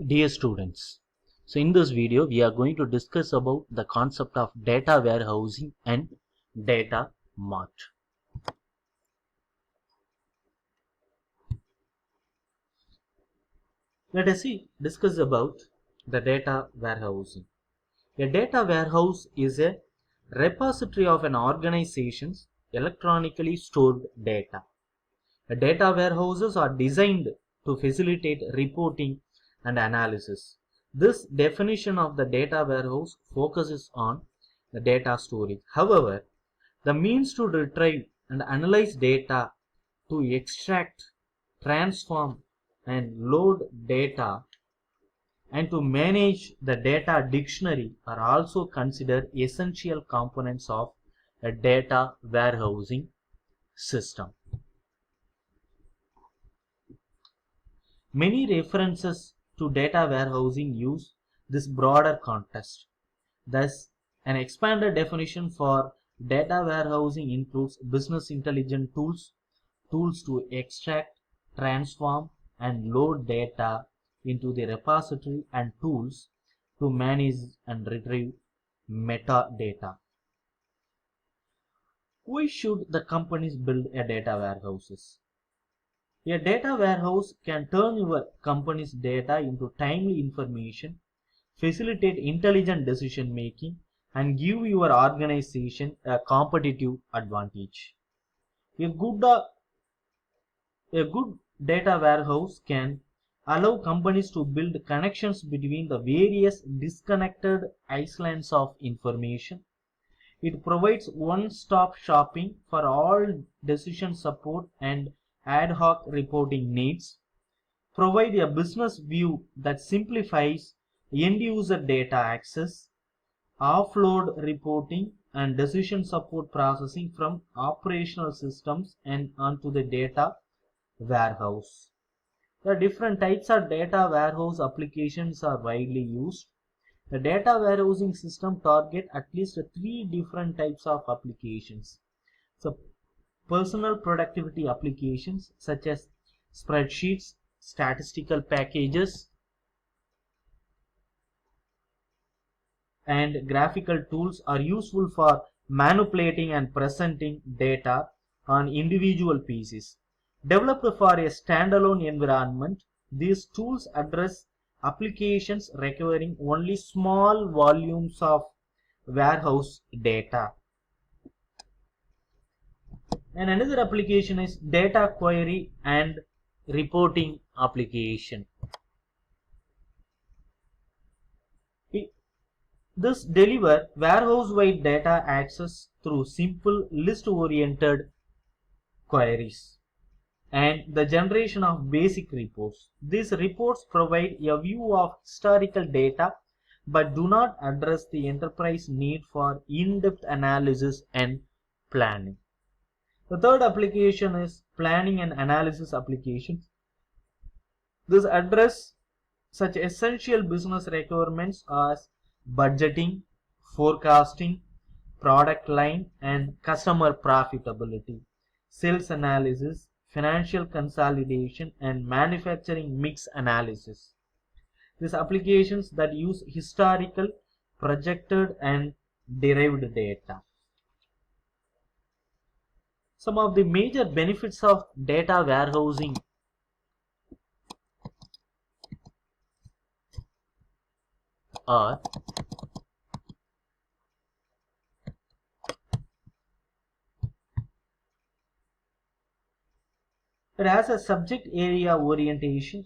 Dear students, so in this video we are going to discuss about the concept of data warehousing and data mart. Let us discuss about the data warehousing. A data warehouse is a repository of an organization's electronically stored data. Data warehouses are designed to facilitate reporting and analysis. This definition of the data warehouse focuses on the data storage. However, the means to retrieve and analyze data, to extract, transform, and load data, and to manage the data dictionary are also considered essential components of a data warehousing system. Many references to data warehousing use this broader context. Thus, an expanded definition for data warehousing includes business intelligence tools, tools to extract, transform, and load data into the repository, and tools to manage and retrieve metadata. Why should the companies build a data warehouses? A data warehouse can turn your company's data into timely information, facilitate intelligent decision making, and give your organization a competitive advantage. A good data warehouse can allow companies to build connections between the various disconnected islands of information. It provides one-stop shopping for all decision support and ad hoc reporting needs, provide a business view that simplifies end-user data access, offload reporting and decision support processing from operational systems and onto the data warehouse. The different types of data warehouse applications are widely used. The data warehousing system target at least 3 different types of applications. So, personal productivity applications such as spreadsheets, statistical packages, and graphical tools are useful for manipulating and presenting data on individual pieces. Developed for a standalone environment, these tools address applications requiring only small volumes of warehouse data. And another application is data query and reporting application. This deliver warehouse-wide data access through simple list-oriented queries and the generation of basic reports. These reports provide a view of historical data but do not address the enterprise need for in-depth analysis and planning. The third application is planning and analysis applications. This address such essential business requirements as budgeting, forecasting, product line and customer profitability, sales analysis, financial consolidation, and manufacturing mix analysis. These applications that use historical, projected, and derived data. Some of the major benefits of data warehousing are it has a subject area orientation.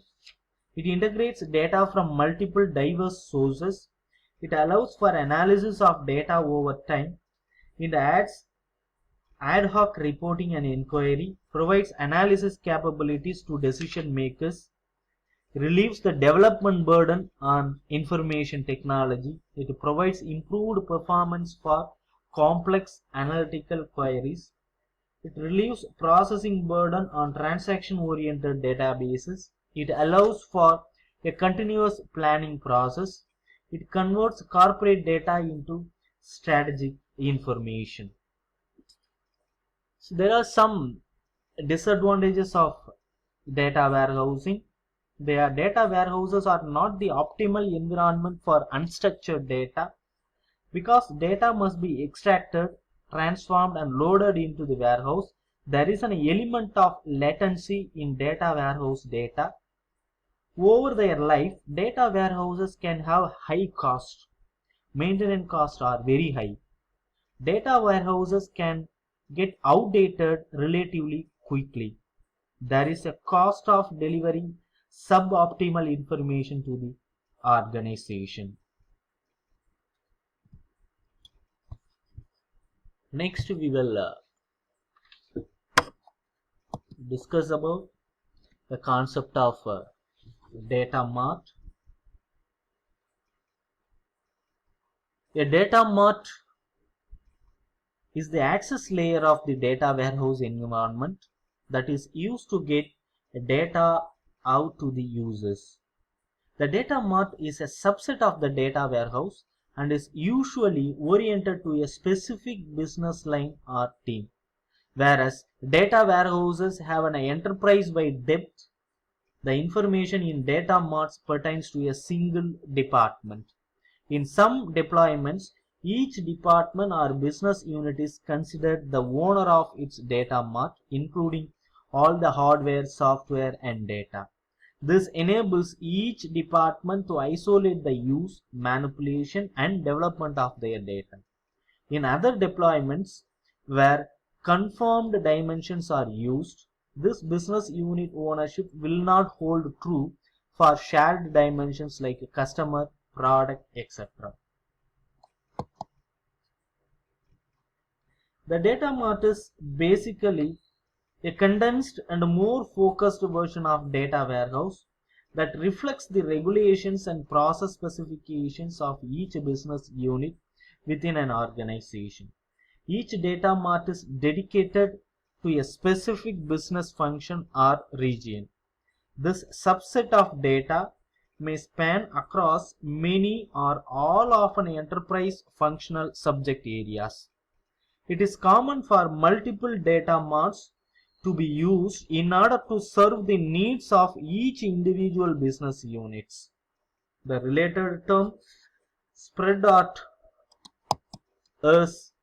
It integrates data from multiple diverse sources. It allows for analysis of data over time. It adds ad hoc reporting and inquiry, provides analysis capabilities to decision makers, relieves the development burden on information technology. It provides improved performance for complex analytical queries. It relieves processing burden on transaction-oriented databases. It allows for a continuous planning process. It converts corporate data into strategic information. So there are some disadvantages of data warehousing. Their data warehouses are not the optimal environment for unstructured data because data must be extracted, transformed and loaded into the warehouse. There is an element of latency in data warehouse data. Over their life, data warehouses can have high costs. Maintenance costs are very high. Data warehouses can get outdated relatively quickly. There is a cost of delivering suboptimal information to the organization. Next, we will discuss about the concept of data mart. A data mart is the access layer of the data warehouse environment that is used to get data out to the users. The data mart is a subset of the data warehouse and is usually oriented to a specific business line or team. Whereas data warehouses have an enterprise-wide depth, the information in data marts pertains to a single department. In some deployments, each department or business unit is considered the owner of its data mart, including all the hardware, software, and data. This enables each department to isolate the use, manipulation, and development of their data. In other deployments, where confirmed dimensions are used, this business unit ownership will not hold true for shared dimensions like customer, product, etc. The data mart is basically a condensed and more focused version of data warehouse that reflects the regulations and process specifications of each business unit within an organization. Each data mart is dedicated to a specific business function or region. This subset of data may span across many or all of an enterprise functional subject areas. It is common for multiple data marts to be used in order to serve the needs of each individual business units. The related term spread out is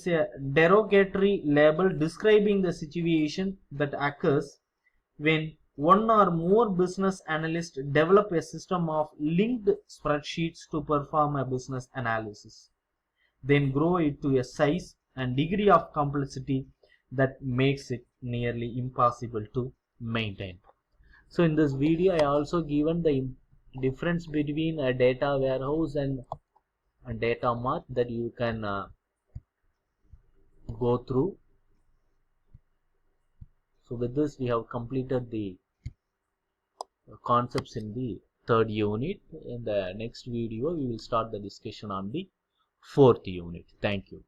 a derogatory label describing the situation that occurs when one or more business analysts develop a system of linked spreadsheets to perform a business analysis, then grow it to a size and degree of complexity that makes it nearly impossible to maintain. So in this video, I also given the difference between a data warehouse and a data mart that you can go through. So with this, we have completed the concepts in the third unit. In the next video, we will start the discussion on the fourth unit. Thank you.